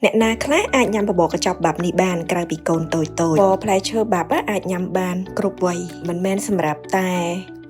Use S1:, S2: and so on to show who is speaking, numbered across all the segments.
S1: អ្នកណាខ្លះអាចញ៉ាំបបរកញ្ចប់បែបនេះបានក្រៅពីកូនតូចៗបបរផ្លែឈើបែបអាចញ៉ាំបានគ្រប់វ័យមិនមែនសម្រាប់តែ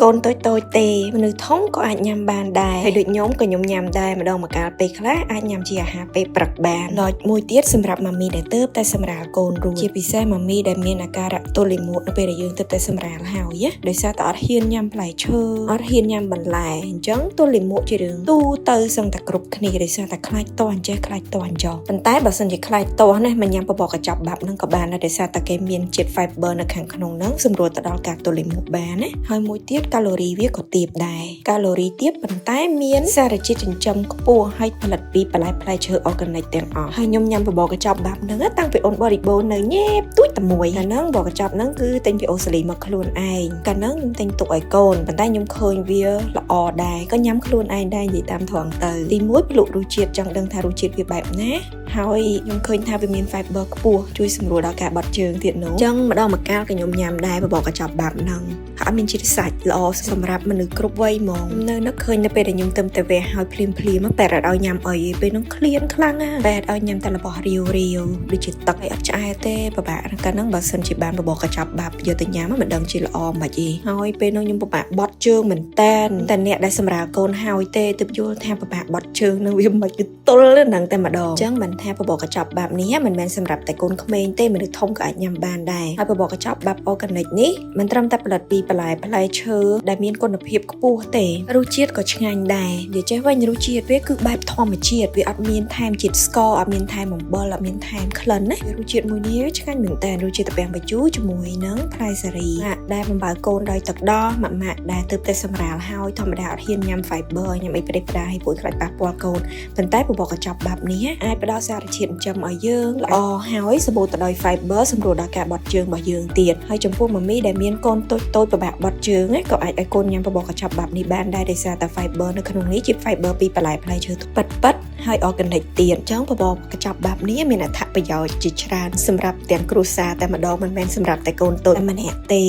S1: កូនតូចៗទេមនុស្សធំក៏អាចញ៉ាំបានដែរហើយដូចខ្ញុំក៏ខ្ញុំញ៉ាំដែរម្ដងម្កាលពេលខ្លះអាចញ៉ាំជាអាហារពេលព្រឹកបានឡចមួយទៀតសម្រាប់ម៉ាមីដែលទើបតែសម្រាលកូនរួចជាពិសេសម៉ាមីដែលមានអាការៈទល់លាមកនៅពេលដែលយើងទើបតែសម្រាលហើយដោយសារតែអត់ហ៊ានញ៉ាំផ្លែឈើអត់ហ៊ានញ៉ាំបន្លែអញ្ចឹងទល់លាមកជារឿងទូទៅសឹងតែគ្រប់គ្នាដោយសារតែខ្លាចតោះអញ្ចេះខ្លាចតោះអញ្ចោះប៉ុន្តែបើសិនជាខ្លាចតោះណាមកញ៉ាំបបរកញ្ចប់បែបហ្នឹងក៏បានដែរដោយសារតែគេមានជាតិ fiber នៅខាងក្នុងហ្នឹងសម្រួលទៅដល់ការទល់លាមកបានណាហើយមួយទៀតកាឡូរីវាក៏ទាបដែរកាឡូរីទាបប៉ុន្តែមានសារជាតិចិញ្ចឹមខ្ពស់ហើយផលិតពីបន្លែផ្លែឈើ organic ទាំងអស់ហើយខ្ញុំញ៉ាំបបរកញ្ចប់បែបហ្នឹងតាំងពីអូនបរិបូរនៅញ៉េបទួយតែមួយកាលហ្នឹងបបរកញ្ចប់ហ្នឹងគឺទិញពីអូស្ត្រាលីមកខ្លួនឯងកាលហ្នឹងខ្ញុំទិញទុកឲ្យកូនប៉ុន្តែខ្ញុំឃើញវាល្អដែរក៏ញ៉ាំខ្លួនឯងដែរនិយាយតាមត្រង់ទៅទីមួយភ្លក់រសជាតិចង់ដឹងថារសជាតិវាបែបណាហើយខ្ញុំឃើញថាវាមាន fiber ខ្ពស់ជួយសម្រួលដល់ការបត់ជើងទៀតនោះអញ្ចឹងម្ដងម្កាលក៏ខ្ញុំញ៉ាំដែរបបរកញ្ចប់បែបហ្នឹងហើយមានជាតិសាច់ល្អសម្រាប់មនុស្សគ្រប់វ័យហ្មងនៅនឹកឃើញនៅពេលដែលខ្ញុំទៅតែវះហើយភ្លាមតែអត់ឲ្យញ៉ាំអីពេលហ្នឹងឃ្លានខ្លាំងណាស់តែអត់ឲ្យញ៉ាំតែរបស់រាវដូចជាទឹកឲ្យអត់ឆ្អែតទេពិបាកកាលហ្នឹងបើសិនជាបានបបរកញ្ចប់បែបយកទៅញ៉ាំមិនដឹងជាល្អមិនអីហើយពេលនោះខ្ញុំពិបាកបត់ជើងមែនតែអ្នកដែលសម្រាលកូនហើយទេទើបយល់ថាពិបាកបត់ជើងនឹងវាមិនគឺទល់ហ្នឹងតែម្ដងអញ្ចឹងមិនថាបបរកញ្ចប់បែបនេះមិនមែនសម្រាប់តែកូនក្មេងទេមនុស្សធំក៏អាចញ៉ាំបានដែរហើយបបរកញ្ចប់បែប organic នេះមិនត្រឹមតែផលិតពីបន្លែផ្លែឈើដែលមានគុណភាពខ្ពស់ទេរសជាតិក៏ឆ្ងាញ់ដែរនិយាយចេះវិញរសជាតិវាគឺបែបធម្មជាតិវាអត់មានថែមជាតិស្ករអត់មានថែមអំបិលអត់មានថែមក្លិនណារសជាតិមួយនេះឆ្ងាញ់មែនតើរសជាតិត្រពាំងបាយជូរជាមួយនឹងផ្លែសារីដែលបំបើកូនដោយទឹកដោះម៉ាក់ដែលទើបតែសម្រាលហើយធម្មតាអត់ហ៊ានញ៉ាំ fiber ញ៉ាំអីប្រេះផ្ដាឲ្យពួកខ្លាចប៉ះពាល់កូនប៉ុន្តែបបរកញ្ចប់បែបនេះអាចផ្ដល់សារជាតិចិញ្ចឹមឲ្យយើងល្អហើយសម្បូរទៅដោយ fiber សម្រួលដល់ការបត់ជើងរបស់យើងទៀតហើយចំពោះម៉ាមីដែលមានកូនតូចពិបាកបត់ជើងក៏អាចឲ្យកូនញ៉ាំបបរកញ្ចប់បែបនេះបានដែរដោយសារតែ fiber នៅក្នុងនេះជា fiber ពីបន្លែផ្លែឈើពិតហើយ organic ទៀតអញ្ចឹងបបរកញ្ចប់បែបនេះមានអត្ថប្រយោជន៍ជាច្រើនសម្រាប់ទាំងគ្រួសារតែម្ដងមិនមែនសម្រាប់តែកូនតូចតែម្នាក់ទេ